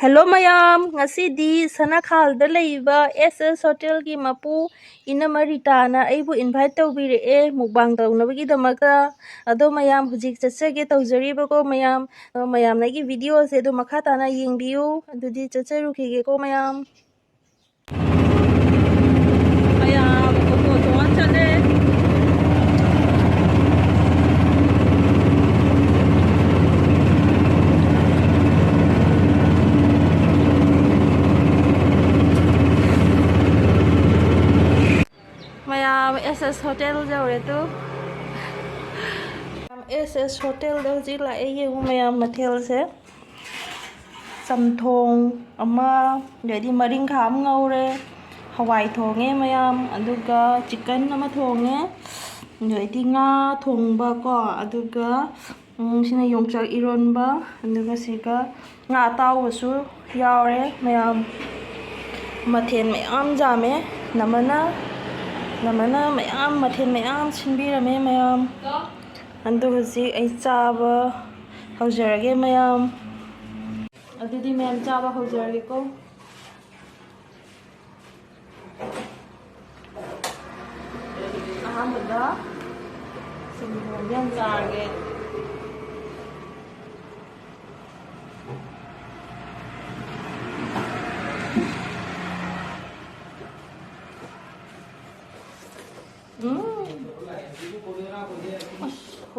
Hello mayam, ngasidi Sanakhalda leiba SS Hotel gi mapu Inamarita na aibu invite tawbiree mukbang tawnabagidamakta ado mayam hujik chatsage tawjariba ko mayam nagi video se do makha tana yengbiyu adudi chatsarukhige ko mayam auto tongan chale SS Hotel jauh itu SS Hotel dah jila ayah mayam mathel se samthong ama jadi maring kham ngaure hawai thonge mayam aduga chicken ama thonge jadi nga thongba ko aduga sina yongchak ironba aduga siga nga tawsu yaure mayam mathel mayam jame namana mayam mathel mayam sinbirame mayam andu hasi ai chaba haujarage mayam adudi mayam chaba haujarage ko ahamada sinbirame yan charage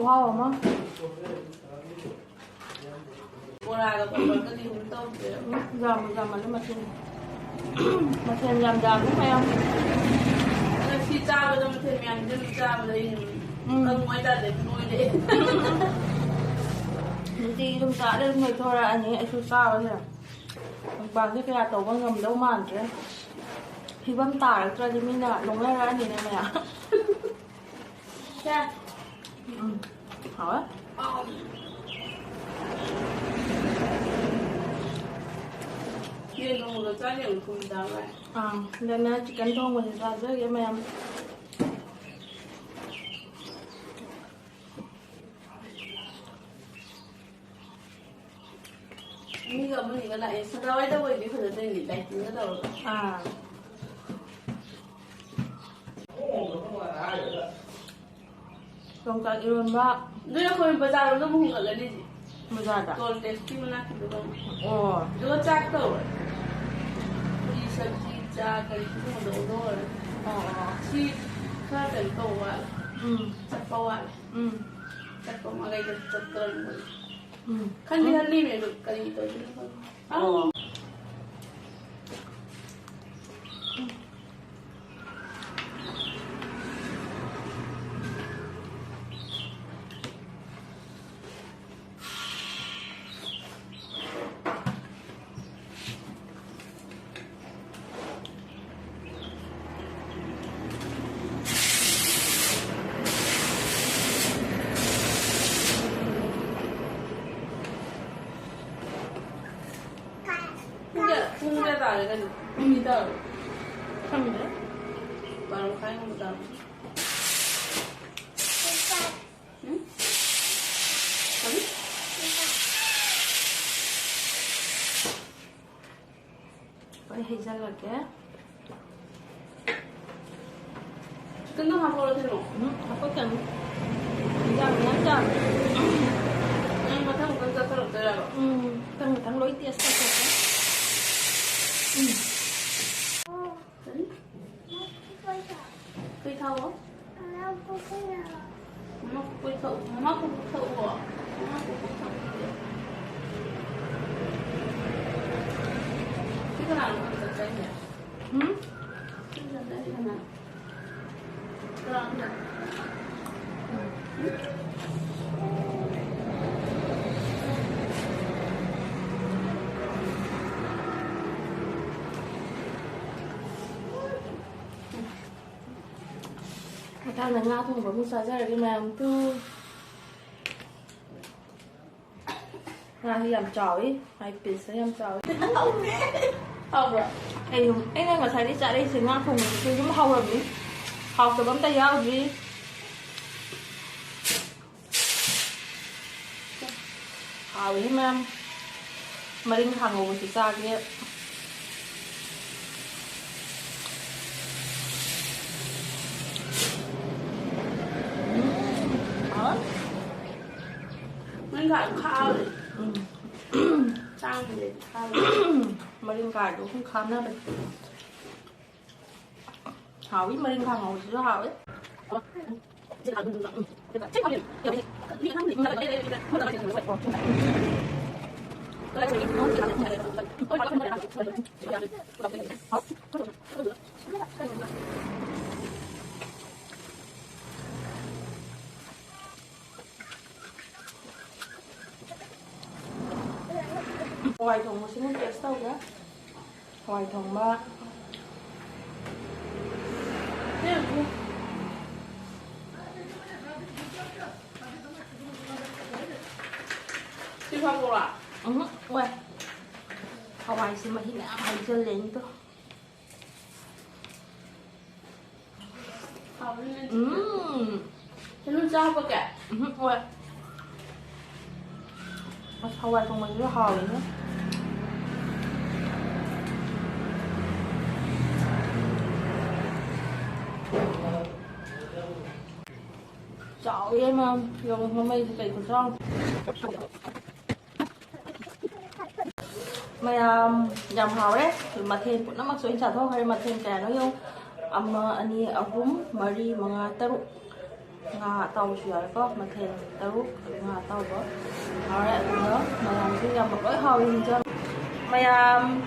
wow mà dầm mà nó mà thêm dầm đúng không khi cha bây giờ mình thêm miếng chứ cha bây giờ không ngoài ra để nuôi để đi trong xã đây người thôi là anh ấy ai sao vậy bằng cái tổ con ngầm đâu màn chứ thì bấm tải ra thì mình là đúng là ra gì này mày ạ cha hỏi kia không được cho nhiều cùng giáo vậy nên là chỉ cần thông mình ra rất em bây giờ mình cái lại sau đó đâu vậy phải được đây để đánh nữa đâu trong cái iron ba đây làคนbây giờ nó không gọi là đi bây giờ đã còn để khi mà nãy được không ồ nó chắc đâu đi sabji cha cái gì cũng đồ rồi chi khác cái cầu à chắc bao à chắc bao mà cái chắc cần khăn đi này được cái gì tới không không ra tải cái gì đâu không nữa baru kain mudah phải hay ra là cái chicken tuh apa lo sih apa kan jam yang matang bukan kasar udah lo kan lối tia sao cây thau á mama cây thau hả mama cũng thau cái nào nó sẽ cháy nhỉ cái nào đấy cái nào cái nào Tao là Nga thùng của Musa ra cái làm tu Nga thì làm chói hay bị sẽ làm chói không rồi anh em mà xài đi chạy đi thì Nga thùng thì cũng hầu rồi gì học từ bấm tay áo gì hầu em Maring khang ngầu thì ra kia. Đó. Mình gạt khao đấy. Sang thì để khao. Maring gạt cũng không khám nữa đây. Hảo ít maring khang ngầu thì hảo ấy. Hoài thùng một xíu nữa sâu nữa. Hoài thùng ba. Chị Phong cô ạ. Ui. Hoài xin mà hiện hoài chân lên tôi. Học lên. Thế lúc ra bao kẻ. Ui. Hoài thùng mình rất hồi nữa. Trời em dùng hôm nay thì kỳ của con mày dầm hào đấy thì mà thêm cũng nó mặc số chả thôi hay mà thêm cả nó yêu anh ở húm Mary mà ngà tao ngà tàu sửa có mà thêm tao ngà tàu có hào đấy nữa mà làm cái dầm một cái hào hình cho mày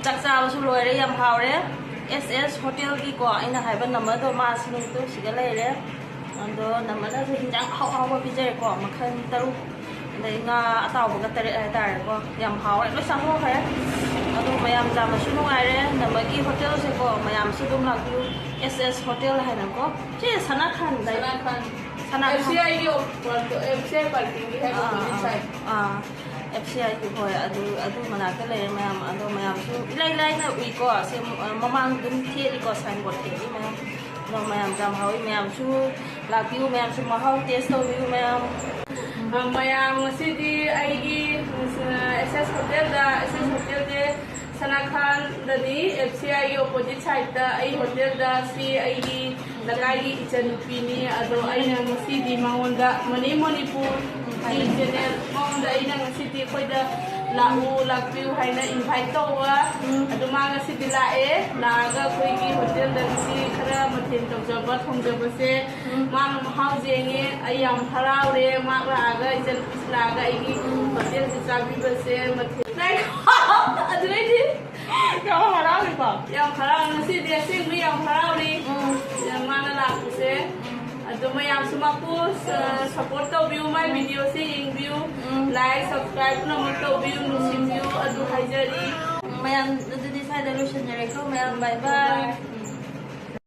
chắc sao số rồi đấy dầm hào đấy SS Hotel đi qua anh là hai bên nằm ở đâu mà xin tôi chỉ cái này đấy đó nằm ở đó thì chẳng hậu qua bây giờ có mà khăn tao đấy ngà tàu một cái tệ tệ có dầm hào đấy nó sang không phải đó mày làm mà xin ai đấy nằm ở cái hotel sẽ có mày làm xin đúng là cái SS Hotel hay là có chứ sana khan đấy sana khan FCI yêu còn FCI phải tính hay là tính sai FCI thì hồi adu mana cái này mày làm xin lấy là uy có xem mang đến thiệt đi có sign board thiệt mày nó mày làm hậu mày làm su là view mày làm su mà hậu test view mày Mayam City ID SS Hotel da SS Hotel de Sanakan dani FCI opposite side da ai hotel da CID nagai Ichanupini ado aina City Mangonda Mani Manipur di channel Mangonda aina City koida lau lakpiu haina invite towa ado manga City lae naga koigi hotel da si khara mathen tawjaba thongjaba se mang mahau jenge ayam haraure mak raga ijan islaga igi hotel se chabi base mathen nai adu ni Yang harau ni pak. Yang harau nasi dia sing mi yang harau ni. Yang mana laku se. Ado mayam sumaku support to view my video sing view like subscribe no to view nusin view ado hajari. Mayam itu di saya dulu sendiri ko mayam bye bye.